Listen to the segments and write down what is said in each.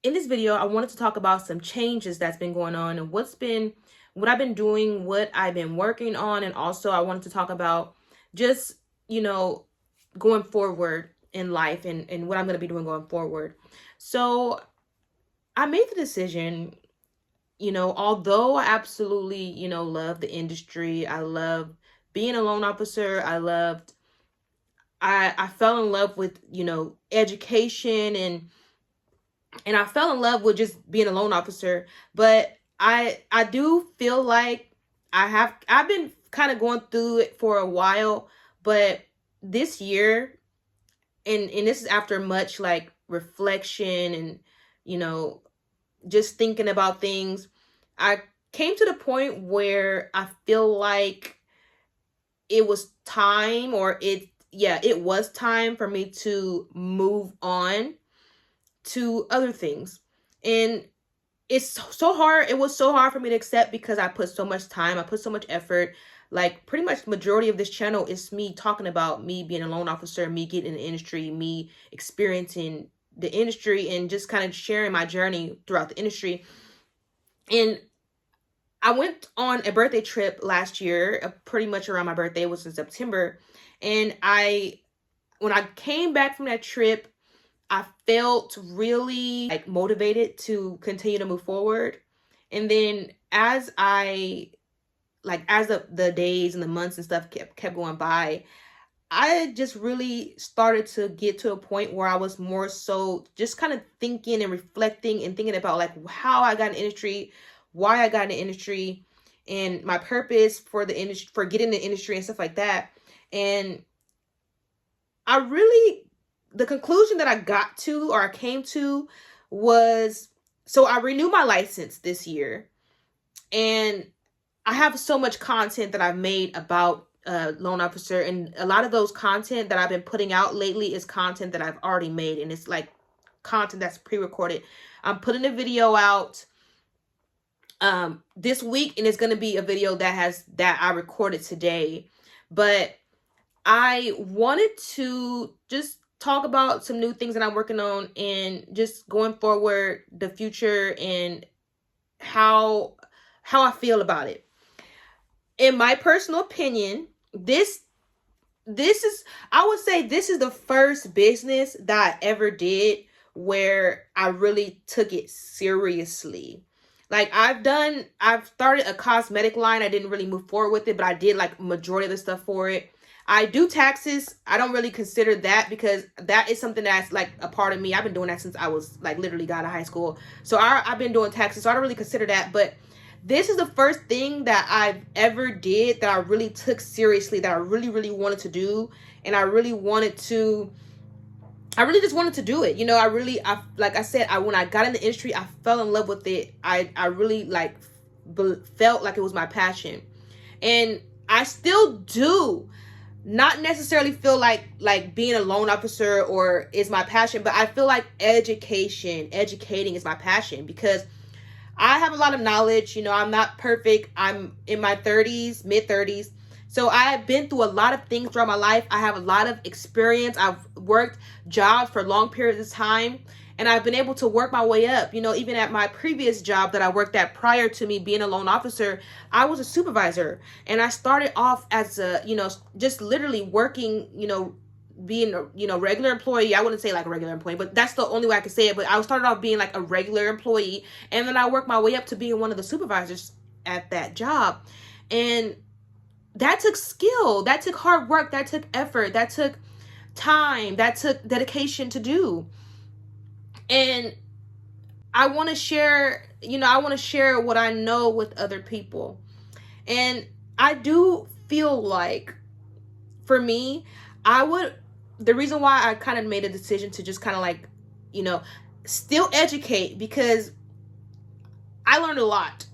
in this video, I wanted to talk about some changes that's been going on and what I've been doing, what I've been working on, and also I wanted to talk about just, you know, going forward in life and what I'm going to be doing going forward. So I made the decision, although I absolutely, love the industry. I love being a loan officer. I fell in love with, education and I fell in love with just being a loan officer. But I do feel like I've been kind of going through it for a while, but this year, and this is after much like reflection and you know just thinking about things, I came to the point where I feel like it was time, or it was time for me to move on to other things. And it's so hard. It was so hard for me to accept because I put so much time, I put so much effort. Like pretty much the majority of this channel is me talking about me being a loan officer, me getting in the industry, me experiencing the industry, and just kind of sharing my journey throughout the industry. And I went on a birthday trip last year, pretty much around my birthday, it was in September. And when I came back from that trip, I felt really like motivated to continue to move forward. And then as the days and the months and stuff kept going by, I just really started to get to a point where I was more so just kind of thinking and reflecting and thinking about like how I got in the industry, why I got in the industry, and my purpose for the industry, for getting the industry and stuff like that. And I really, the conclusion that I got to, or I came to, was, so I renewed my license this year, and I have so much content that I've made about loan officer, and a lot of those content that I've been putting out lately is content that I've already made, and it's like content that's pre-recorded. I'm putting a video out this week, and it's going to be a video that I recorded today. But I wanted to just talk about some new things that I'm working on, and just going forward, the future, and how I feel about it. In my personal opinion, this is, I would say, this is the first business that I ever did where I really took it seriously. Like I've started a cosmetic line. I didn't really move forward with it, but I did like majority of the stuff for it. I do taxes. I don't really consider that because that is something that's like a part of me. I've been doing that since I was like literally got out of high school. So I've been doing taxes. So I don't really consider that. But this is the first thing that I've ever did that I really took seriously, that I really, really wanted to do. And I really just wanted to do it. Like I said, when I got in the industry, I fell in love with it. I really like felt like it was my passion. And I still do not necessarily feel like being a loan officer or is my passion, but I feel like educating is my passion because I have a lot of knowledge. I'm not perfect. I'm in my 30s, mid 30s. So I've been through a lot of things throughout my life. I have a lot of experience. I've worked jobs for long periods of time, and I've been able to work my way up. Even at my previous job that I worked at prior to me being a loan officer, I was a supervisor, and I started off as just literally working, being a regular employee. I wouldn't say like a regular employee, but that's the only way I could say it. But I started off being like a regular employee, and then I worked my way up to being one of the supervisors at that job. And that took skill, that took hard work, that took effort, that took time, that took dedication to do. And I want to share, what I know with other people. And I do feel like, for me, the reason why I kind of made a decision to just kind of like, still educate, because I learned a lot.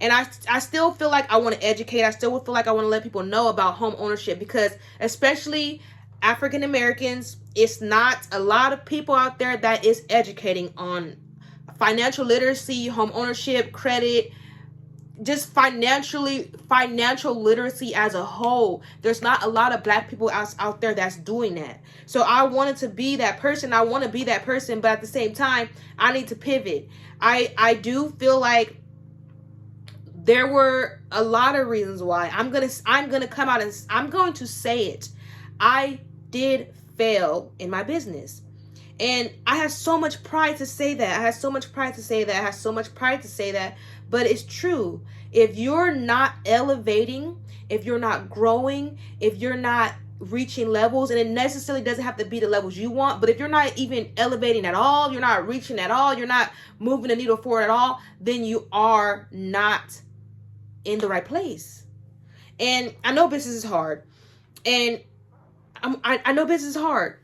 And I still feel like I want to educate. I still feel like I want to let people know about home ownership, because especially African Americans, it's not a lot of people out there that is educating on financial literacy, home ownership, credit, just financial literacy as a whole. There's not a lot of Black people out there that's doing that. So I wanted to be that person. I want to be that person, but at the same time, I need to pivot. I do feel like there were a lot of reasons why. I'm gonna come out and I'm going to say it. I did fail in my business. And I have so much pride to say that. I have so much pride to say that. I have so much pride to say that. But it's true. If you're not elevating, if you're not growing, if you're not reaching levels, and it necessarily doesn't have to be the levels you want, but if you're not even elevating at all, you're not reaching at all, you're not moving the needle forward at all, then you are not in the right place. And I know business is hard. And I know business is hard.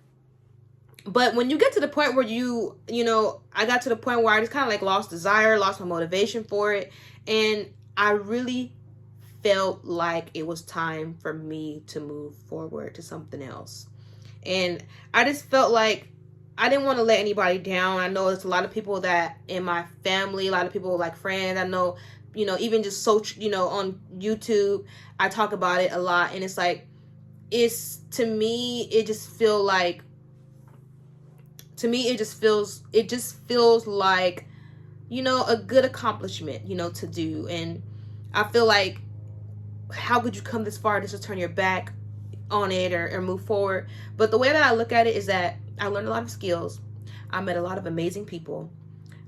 But when you get to the point where I got to the point where I just kind of like lost desire, lost my motivation for it. And I really felt like it was time for me to move forward to something else. And I just felt like I didn't want to let anybody down. I know there's a lot of people that in my family, a lot of people like friends, I know, even just on YouTube, I talk about it a lot. And it's like, to me, it just feels like a good accomplishment, to do. And I feel like, how could you come this far just to turn your back on it or move forward? But the way that I look at it is that I learned a lot of skills. I met a lot of amazing people.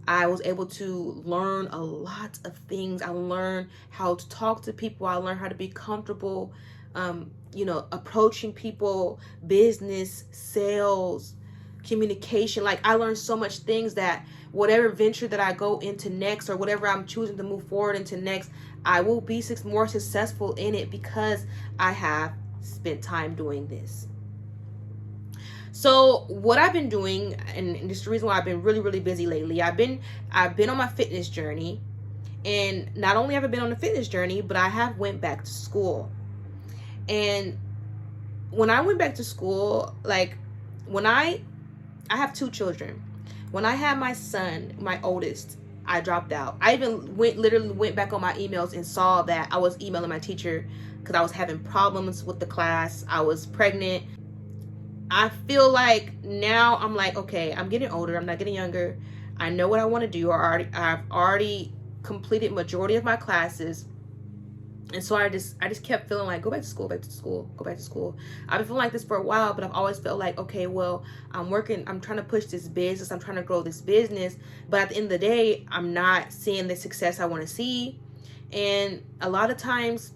I was able to learn a lot of things. I learned how to talk to people. I learned how to be comfortable, approaching people, business, sales, communication. Like, I learned so much things that whatever venture that I go into next, or whatever I'm choosing to move forward into next, I will be more successful in it because I have spent time doing this. So what I've been doing, and this is the reason why I've been really, really busy lately, I've been on my fitness journey. And not only have I been on a fitness journey, but I have went back to school. And when I went back to school, like, I have 2 children. When I had my son, my oldest, I dropped out. I even literally went back on my emails and saw that I was emailing my teacher because I was having problems with the class. I was pregnant. I feel like now I'm like, okay, I'm getting older. I'm not getting younger. I know what I want to do. I've already completed majority of my classes. And so I just kept feeling like, go back to school. I've been feeling like this for a while, but I've always felt like, okay, well, I'm trying to push this business. I'm trying to grow this business. But at the end of the day, I'm not seeing the success I want to see. And a lot of times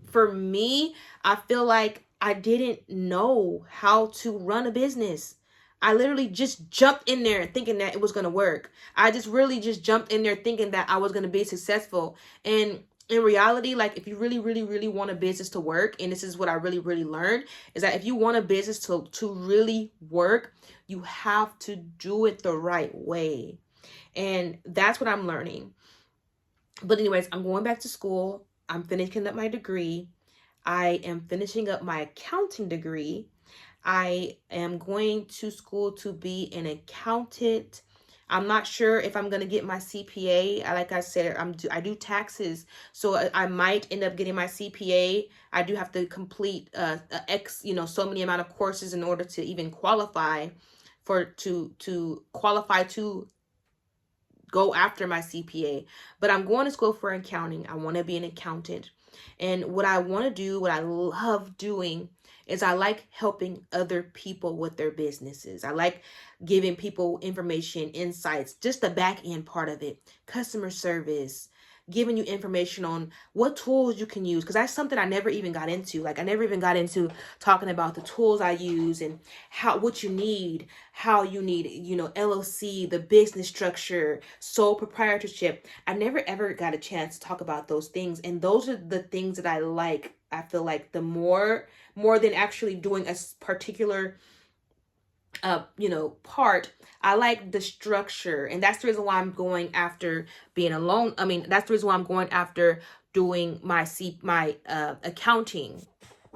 for me, I feel like I didn't know how to run a business. I literally just jumped in there thinking that it was going to work. I just really just jumped in there thinking that I was going to be successful. And in reality, like, if you really, really, really want a business to work, and this is what I really, really learned, is that if you want a business to really work, you have to do it the right way. And that's what I'm learning. But anyways, I'm going back to school. I'm finishing up my degree. I am finishing up my accounting degree. I am going to school to be an accountant. I'm not sure if I'm going to get my CPA. Like I said, I do taxes, so I might end up getting my CPA. I do have to complete so many amount of courses in order to even qualify to qualify to go after my CPA. But I'm going to school for accounting. I want to be an accountant. And what I want to do, what I love doing, is I like helping other people with their businesses. I like giving people information, insights, just the back end part of it, customer service, giving you information on what tools you can use. Because that's something I never even got into. Like, I never even got into talking about the tools I use and what you need, how you need, LLC, the business structure, sole proprietorship. I never ever got a chance to talk about those things. And those are the things that I like. I feel like the more than actually doing a particular part, I like the structure. And that's the reason why I'm going after being alone. I mean, that's the reason why I'm going after doing my accounting.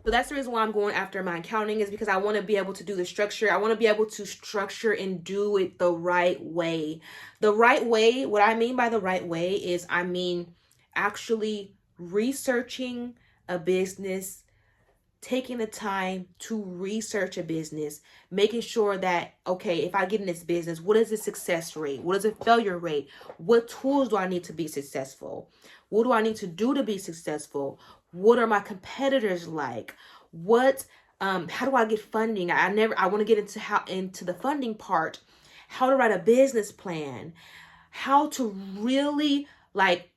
So that's the reason why I'm going after my accounting, is because I want to be able to do the structure. I want to be able to structure and do it the right way. The right way, what I mean by the right way is, actually researching a business, taking the time to research a business, making sure that, okay, if I get in this business, what is the success rate? What is the failure rate? What tools do I need to be successful? What do I need to do to be successful? What are my competitors like? How do I get funding? I want to get into the funding part, how to write a business plan, how to really like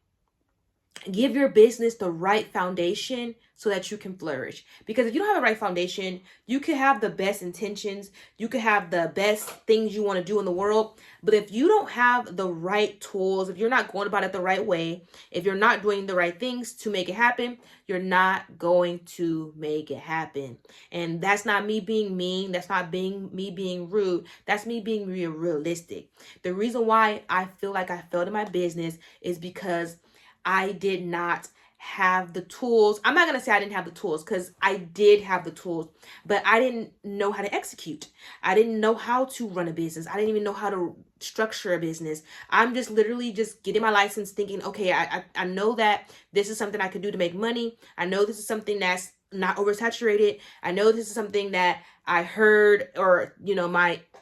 give your business the right foundation so that you can flourish. Because if you don't have the right foundation, you could have the best intentions, you could have the best things you want to do in the world, but if you don't have the right tools, if you're not going about it the right way, if you're not doing the right things to make it happen, you're not going to make it happen. And that's not me being mean, that's not me being rude, that's me being realistic. The reason why I feel like I failed in my business is because I did not have the tools. I'm not going to say I didn't have the tools, because I did have the tools, but I didn't know how to execute. I didn't know how to run a business. I didn't even know how to structure a business. I'm just literally just getting my license thinking, okay, I know that this is something I could do to make money. I know this is something that's not oversaturated. I know this is something that I heard, or,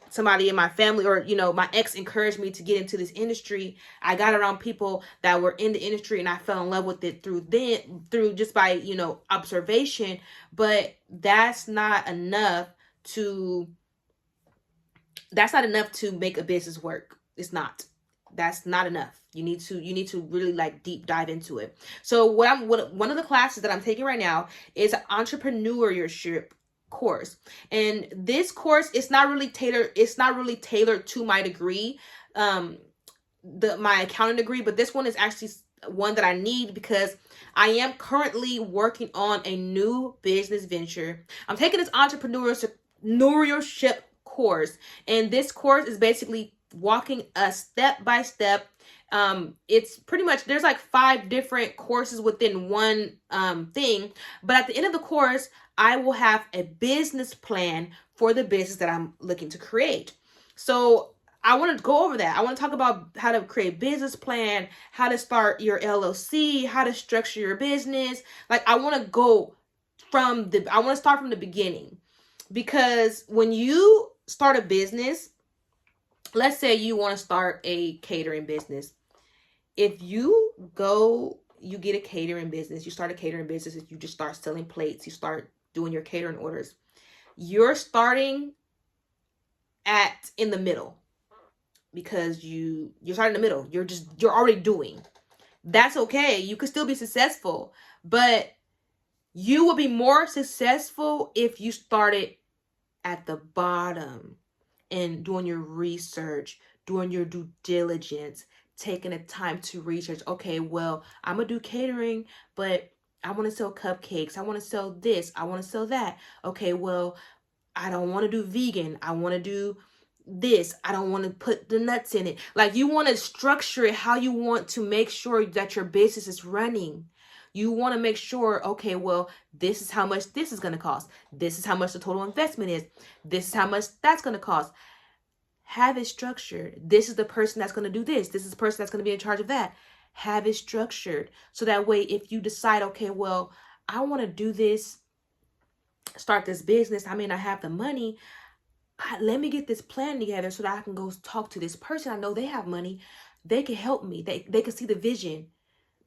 somebody in my family, or, my ex encouraged me to get into this industry. I got around people that were in the industry and I fell in love with it through just by, observation. But that's not enough to make a business work. It's not. That's not enough. You need to really like deep dive into it. So one of the classes that I'm taking right now is an entrepreneurship course. And this course, it's not really tailored to my degree, my accounting degree, but this one is actually one that I need because I am currently working on a new business venture. I'm taking this entrepreneurship course, and this course is basically walking us step by step. It's pretty much, there's like 5 different courses within one thing, but at the end of the course, I will have a business plan for the business that I'm looking to create. So I want to go over that. I want to talk about how to create a business plan, how to start your LLC, how to structure your business. Like I want to start from the beginning, because when you start a business, let's say you want to start a catering business. If you get a catering business, you start a catering business, you just start selling plates, you start doing your catering orders, you're starting in the middle, because you're starting in the middle. You're already doing. That's okay. You could still be successful, but you will be more successful if you started at the bottom and doing your research, doing your due diligence, taking the time to research. Okay, well, I'm gonna do catering, but I want to sell cupcakes. I want to sell this. I want to sell that. Okay, well, I don't want to do vegan. I want to do this. I don't want to put the nuts in it. Like, you want to structure it how you want to make sure that your business is running. You want to make sure, okay, well, this is how much this is going to cost. This is how much the total investment is. This is how much that's going to cost. Have it structured. This is the person that's going to do this. This is the person that's going to be in charge of that. Have it structured. So that way, if you decide, okay, well, I want to do this, start this business, I may not have the money, let me get this plan together so that I can go talk to this person. I know they have money. They can help me. They can see the vision.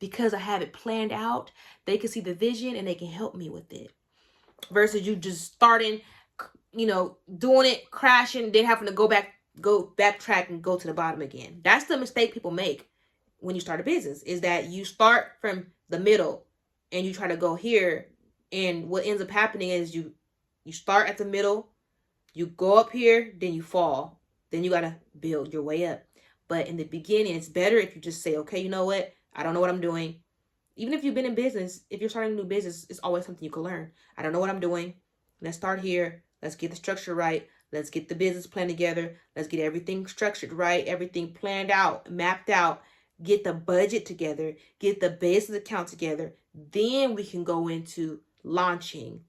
Because I have it planned out, they can see the vision and they can help me with it. Versus you just starting, doing it, crashing, then having to go backtrack and go to the bottom again. That's the mistake people make when you start a business, is that you start from the middle and you try to go here. And what ends up happening is you start at the middle, you go up here, then you fall. Then you got to build your way up. But in the beginning, it's better if you just say, okay, you know what? I don't know what I'm doing. Even if you've been in business, if you're starting a new business, it's always something you can learn. I don't know what I'm doing. Let's start here. Let's get the structure right. Let's get the business plan together. Let's get everything structured right. Everything planned out, mapped out. Get the budget together. Get the business account together. Then we can go into launching,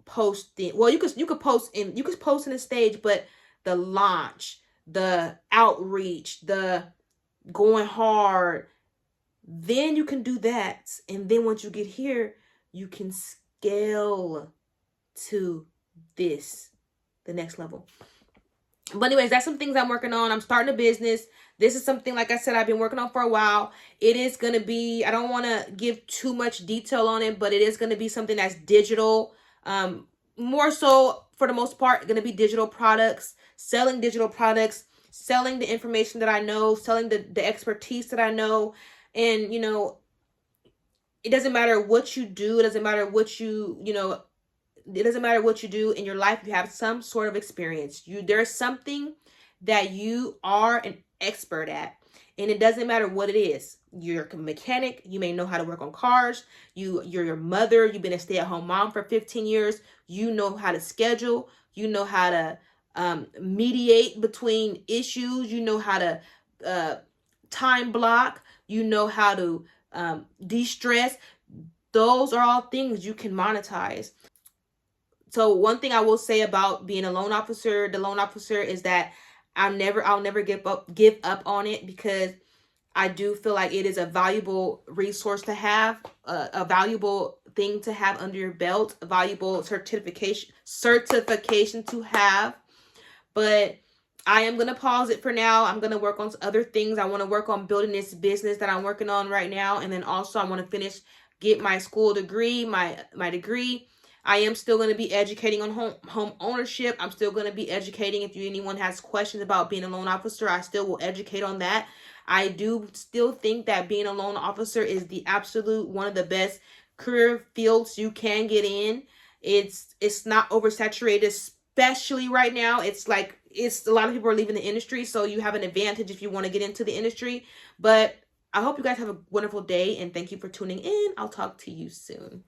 posting. Well, you could post in the stage, but the launch, the outreach, the going hard, Then you can do that. And then once you get here, you can scale to the next level. But anyways, that's some things I'm working on. I'm starting a business. This is something, like I said, I've been working on for a while. It is going to be, I don't want to give too much detail on it, but it is going to be something that's digital. More so, for the most part, going to be digital products, selling digital products, selling the information that I know, selling the expertise that I know. And, you know, it doesn't matter what you do. It doesn't matter what it doesn't matter what you do in your life. You have some sort of experience. There's something that you are an expert at, and it doesn't matter what it is. You're a mechanic. You may know how to work on cars. You're your mother. You've been a stay-at-home mom for 15 years. You know how to schedule. You know how to mediate between issues. You know how to time block. You know how to de-stress. Those are all things you can monetize. So one thing I will say about being a loan officer, is that I'll never give up on it, because I do feel like it is a valuable resource to have, a valuable thing to have under your belt, a valuable certification to have. But I am going to pause it for now. I'm going to work on other things. I want to work on building this business that I'm working on right now. And then also I want to get my school degree, my degree. I am still going to be educating on home ownership. I'm still going to be educating. If anyone has questions about being a loan officer, I still will educate on that. I do still think that being a loan officer is the absolute one of the best career fields you can get in. It's not oversaturated, especially right now. It's a lot of people are leaving the industry, so you have an advantage if you want to get into the industry. But I hope you guys have a wonderful day, and thank you for tuning in. I'll talk to you soon.